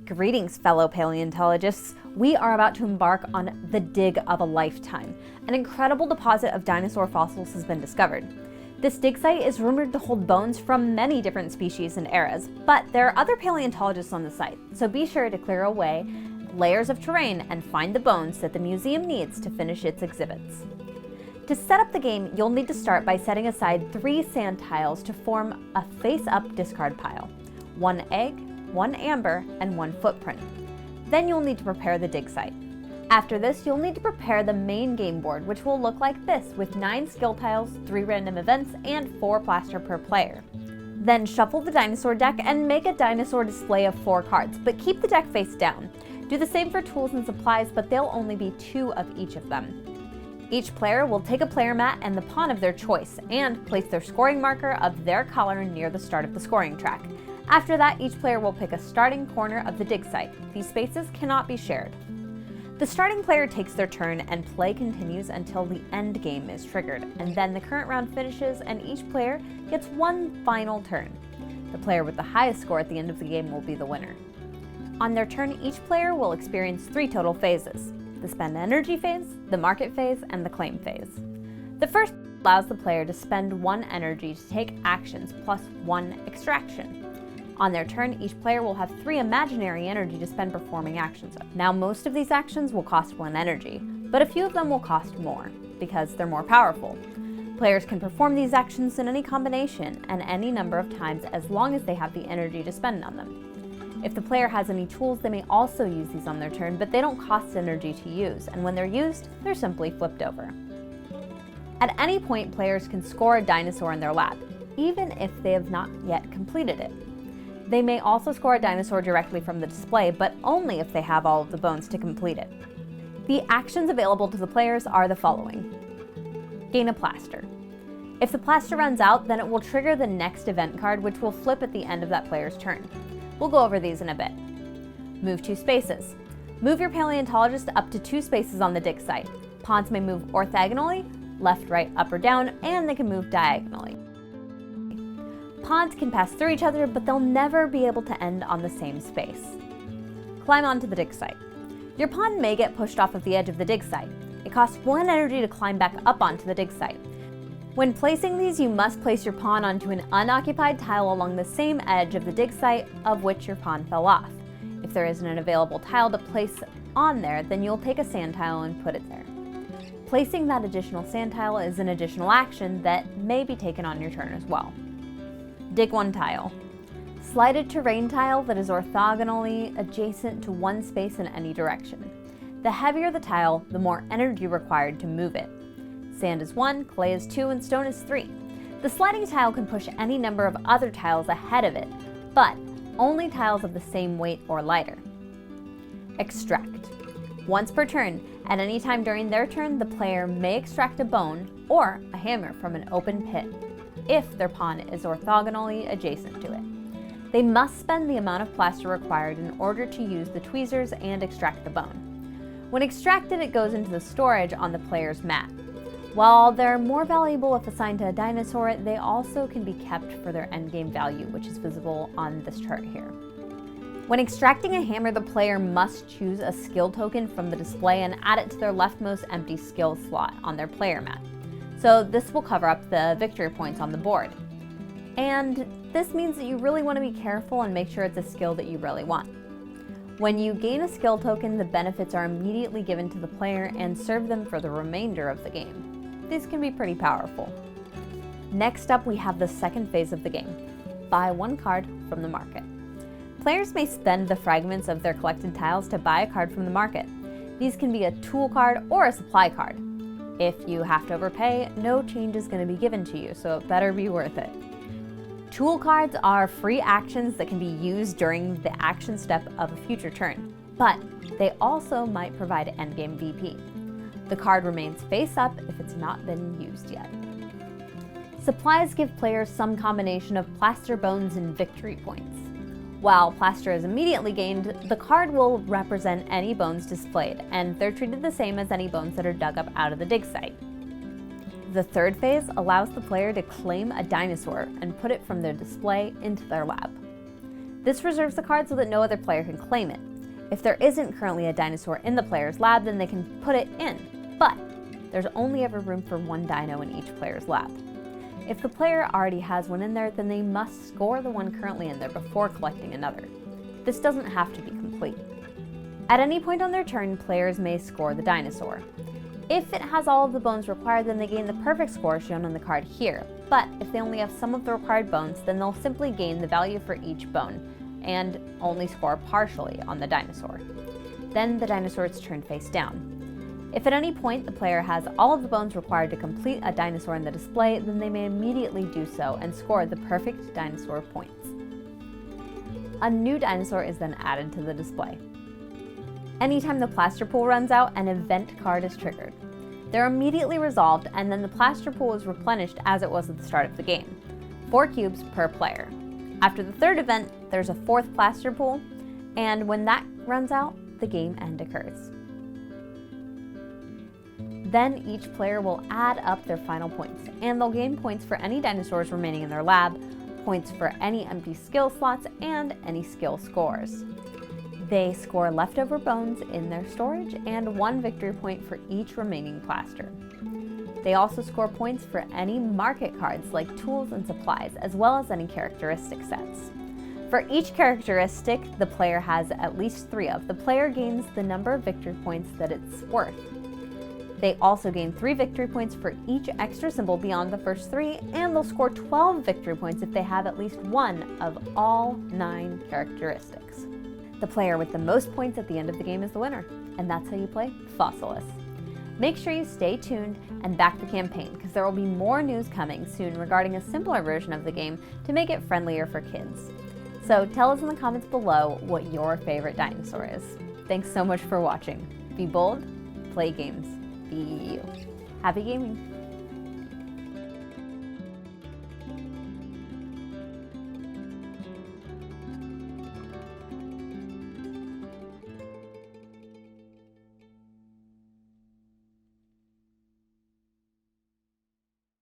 Greetings, fellow paleontologists. We are about to embark on the dig of a lifetime. An incredible deposit of dinosaur fossils has been discovered. This dig site is rumored to hold bones from many different species and eras, but there are other paleontologists on the site, so be sure to clear away layers of terrain and find the bones that the museum needs to finish its exhibits. To set up the game, you'll need to start by setting aside 3 sand tiles to form a face-up discard pile. 1 egg, 1 amber, and 1 footprint. Then you'll need to prepare the dig site. After this, you'll need to prepare the main game board, which will look like this, with 9 skill tiles, 3 random events, and 4 plaster per player. Then shuffle the dinosaur deck and make a dinosaur display of 4 cards, but keep the deck face down. Do the same for tools and supplies, but there'll only be 2 of each of them. Each player will take a player mat and the pawn of their choice, and place their scoring marker of their color near the start of the scoring track. After that, each player will pick a starting corner of the dig site. These spaces cannot be shared. The starting player takes their turn and play continues until the end game is triggered, and then the current round finishes and each player gets 1 final turn. The player with the highest score at the end of the game will be the winner. On their turn, each player will experience 3 total phases: the spend energy phase, the market phase, and the claim phase. The first allows the player to spend 1 energy to take actions plus 1 extraction. On their turn, each player will have 3 imaginary energy to spend performing actions. Now, most of these actions will cost 1 energy, but a few of them will cost more, because they're more powerful. Players can perform these actions in any combination and any number of times as long as they have the energy to spend on them. If the player has any tools, they may also use these on their turn, but they don't cost energy to use, and when they're used, they're simply flipped over. At any point, players can score a dinosaur in their lab, even if they have not yet completed it. They may also score a dinosaur directly from the display, but only if they have all of the bones to complete it. The actions available to the players are the following. Gain a plaster. If the plaster runs out, then it will trigger the next event card, which will flip at the end of that player's turn. We'll go over these in a bit. Move 2 spaces. Move your paleontologist up to 2 spaces on the dig site. Pawns may move orthogonally, left, right, up, or down, and they can move diagonally. Pawns can pass through each other, but they'll never be able to end on the same space. Climb onto the dig site. Your pawn may get pushed off of the edge of the dig site. It costs 1 energy to climb back up onto the dig site. When placing these, you must place your pawn onto an unoccupied tile along the same edge of the dig site of which your pawn fell off. If there isn't an available tile to place on there, then you'll take a sand tile and put it there. Placing that additional sand tile is an additional action that may be taken on your turn as well. Dig 1 tile. Slide a terrain tile that is orthogonally adjacent to 1 space in any direction. The heavier the tile, the more energy required to move it. Sand is 1, clay is 2, and stone is 3. The sliding tile can push any number of other tiles ahead of it, but only tiles of the same weight or lighter. Extract. Once per turn, at any time during their turn, the player may extract a bone or a hammer from an open pit, if their pawn is orthogonally adjacent to it. They must spend the amount of plaster required in order to use the tweezers and extract the bone. When extracted, it goes into the storage on the player's mat. While they're more valuable if assigned to a dinosaur, they also can be kept for their endgame value, which is visible on this chart here. When extracting a hammer, the player must choose a skill token from the display and add it to their leftmost empty skill slot on their player mat. So this will cover up the victory points on the board. And this means that you really want to be careful and make sure it's a skill that you really want. When you gain a skill token, the benefits are immediately given to the player and serve them for the remainder of the game. These can be pretty powerful. Next up, we have the second phase of the game. Buy 1 card from the market. Players may spend the fragments of their collected tiles to buy a card from the market. These can be a tool card or a supply card. If you have to overpay, no change is going to be given to you, so it better be worth it. Tool cards are free actions that can be used during the action step of a future turn, but they also might provide endgame VP. The card remains face up if it's not been used yet. Supplies give players some combination of plaster, bones, and victory points. While plaster is immediately gained, the card will represent any bones displayed, and they're treated the same as any bones that are dug up out of the dig site. The third phase allows the player to claim a dinosaur and put it from their display into their lab. This reserves the card so that no other player can claim it. If there isn't currently a dinosaur in the player's lab, then they can put it in, but there's only ever room for one dino in each player's lab. If the player already has one in there, then they must score the one currently in there before collecting another. This doesn't have to be complete. At any point on their turn, players may score the dinosaur. If it has all of the bones required, then they gain the perfect score shown on the card here. But if they only have some of the required bones, then they'll simply gain the value for each bone and only score partially on the dinosaur. Then the dinosaur is turned face down. If at any point the player has all of the bones required to complete a dinosaur in the display, then they may immediately do so and score the perfect dinosaur points. A new dinosaur is then added to the display. Anytime the plaster pool runs out, an event card is triggered. They're immediately resolved, and then the plaster pool is replenished as it was at the start of the game. 4 cubes per player. After the third event, there's a 4th plaster pool, and when that runs out, the game end occurs. Then each player will add up their final points, and they'll gain points for any dinosaurs remaining in their lab, points for any empty skill slots, and any skill scores. They score leftover bones in their storage and 1 victory point for each remaining plaster. They also score points for any market cards like tools and supplies, as well as any characteristic sets. For each characteristic the player has at least 3 of, the player gains the number of victory points that it's worth. They also gain 3 victory points for each extra symbol beyond the first 3, and they'll score 12 victory points if they have at least 1 of all 9 characteristics. The player with the most points at the end of the game is the winner, and that's how you play Fossilis. Make sure you stay tuned and back the campaign, because there will be more news coming soon regarding a simpler version of the game to make it friendlier for kids. So tell us in the comments below what your favorite dinosaur is. Thanks so much for watching. Be bold, play games, be you. Happy gaming!